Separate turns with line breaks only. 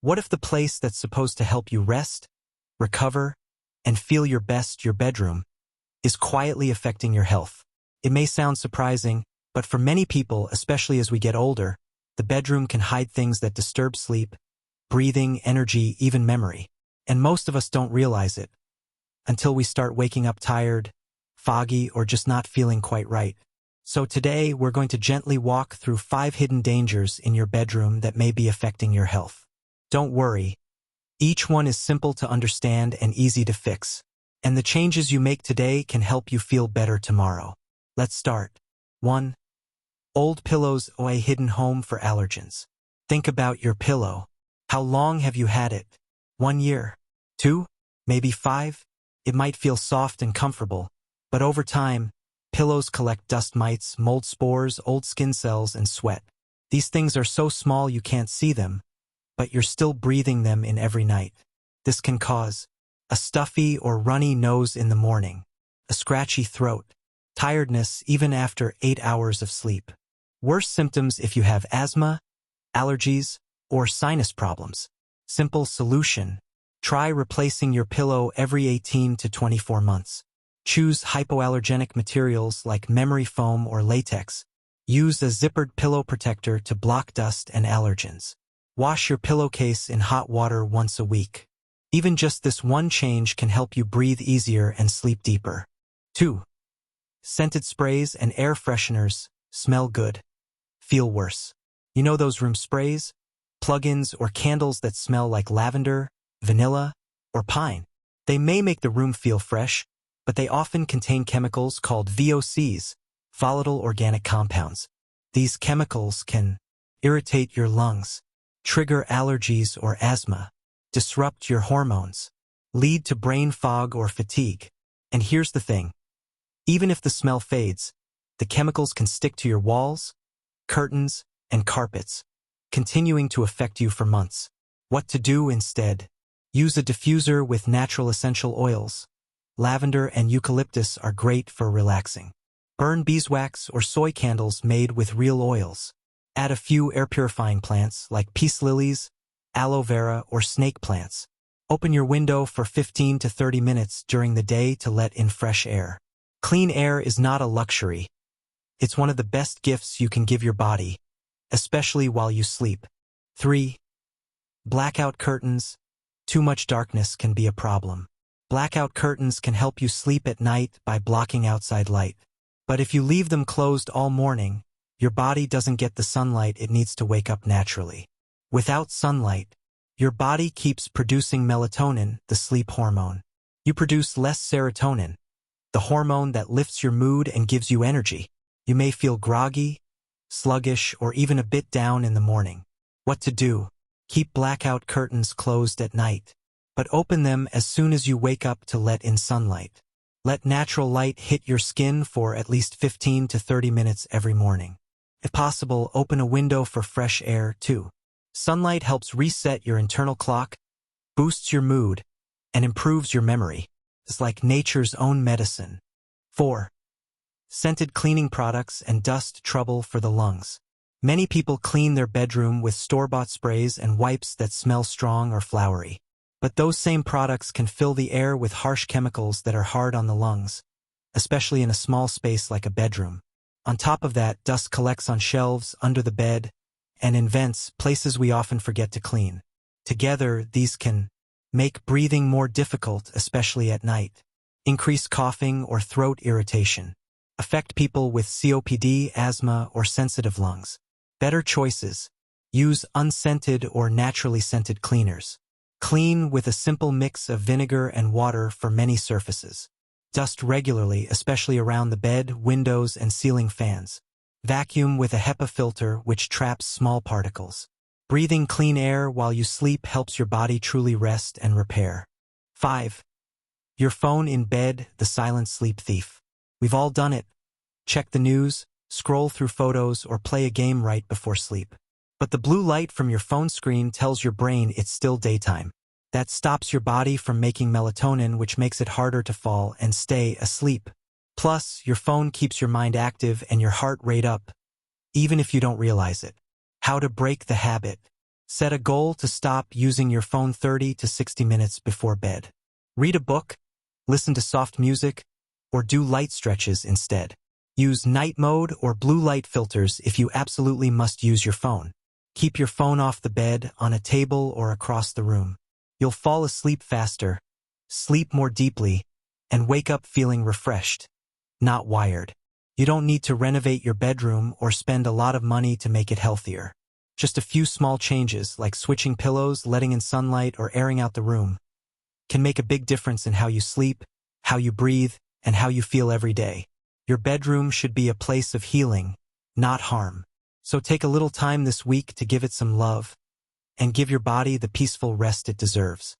What if the place that's supposed to help you rest, recover, and feel your best, your bedroom, is quietly affecting your health? It may sound surprising, but for many people, especially as we get older, the bedroom can hide things that disturb sleep, breathing, energy, even memory. And most of us don't realize it until we start waking up tired, foggy, or just not feeling quite right. So today, we're going to gently walk through 5 hidden dangers in your bedroom that may be affecting your health. Don't worry. Each one is simple to understand and easy to fix. And the changes you make today can help you feel better tomorrow. Let's start. 1. Old pillows, a hidden home for allergens. Think about your pillow. How long have you had it? 1 year? 2? Maybe 5? It might feel soft and comfortable, but over time, pillows collect dust mites, mold spores, old skin cells, and sweat. These things are so small you can't see them, but you're still breathing them in every night. This can cause a stuffy or runny nose in the morning, a scratchy throat, tiredness even after 8 hours of sleep. Worse symptoms if you have asthma, allergies, or sinus problems. Simple solution. Try replacing your pillow every 18 to 24 months. Choose hypoallergenic materials like memory foam or latex. Use a zippered pillow protector to block dust and allergens. Wash your pillowcase in hot water once a week. Even just this one change can help you breathe easier and sleep deeper. 2. Scented sprays and air fresheners smell good, feel worse. You know those room sprays, plug-ins, or candles that smell like lavender, vanilla, or pine? They may make the room feel fresh, but they often contain chemicals called VOCs, volatile organic compounds. These chemicals can irritate your lungs, trigger allergies or asthma, disrupt your hormones, lead to brain fog or fatigue. And here's the thing. Even if the smell fades, the chemicals can stick to your walls, curtains, and carpets, continuing to affect you for months. What to do instead? Use a diffuser with natural essential oils. Lavender and eucalyptus are great for relaxing. Burn beeswax or soy candles made with real oils. Add a few air-purifying plants like peace lilies, aloe vera, or snake plants. Open your window for 15 to 30 minutes during the day to let in fresh air. Clean air is not a luxury. It's one of the best gifts you can give your body, especially while you sleep. 3. Blackout curtains. Too much darkness can be a problem. Blackout curtains can help you sleep at night by blocking outside light. But if you leave them closed all morning, your body doesn't get the sunlight it needs to wake up naturally. Without sunlight, your body keeps producing melatonin, the sleep hormone. You produce less serotonin, the hormone that lifts your mood and gives you energy. You may feel groggy, sluggish, or even a bit down in the morning. What to do? Keep blackout curtains closed at night, but open them as soon as you wake up to let in sunlight. Let natural light hit your skin for at least 15 to 30 minutes every morning. If possible, open a window for fresh air too. Sunlight helps reset your internal clock, boosts your mood, and improves your memory. It's like nature's own medicine. 4. Scented cleaning products and dust trouble for the lungs. Many people clean their bedroom with store-bought sprays and wipes that smell strong or flowery. But those same products can fill the air with harsh chemicals that are hard on the lungs, especially in a small space like a bedroom. On top of that, dust collects on shelves, under the bed, and in vents, places we often forget to clean. Together, these can make breathing more difficult, especially at night. Increase coughing or throat irritation. Affect people with COPD, asthma, or sensitive lungs. Better choices. Use unscented or naturally scented cleaners. Clean with a simple mix of vinegar and water for many surfaces. Dust regularly, especially around the bed, windows, and ceiling fans. Vacuum with a HEPA filter which traps small particles. Breathing clean air while you sleep helps your body truly rest and repair. 5. Your phone in bed, the silent sleep thief. We've all done it. Check the news, scroll through photos, or play a game right before sleep. But the blue light from your phone screen tells your brain it's still daytime. That stops your body from making melatonin, which makes it harder to fall and stay asleep. Plus, your phone keeps your mind active and your heart rate up, even if you don't realize it. How to break the habit. Set a goal to stop using your phone 30 to 60 minutes before bed. Read a book, listen to soft music, or do light stretches instead. Use night mode or blue light filters if you absolutely must use your phone. Keep your phone off the bed, on a table, or across the room. You'll fall asleep faster, sleep more deeply, and wake up feeling refreshed, not wired. You don't need to renovate your bedroom or spend a lot of money to make it healthier. Just a few small changes, like switching pillows, letting in sunlight, or airing out the room, can make a big difference in how you sleep, how you breathe, and how you feel every day. Your bedroom should be a place of healing, not harm. So take a little time this week to give it some love, and give your body the peaceful rest it deserves.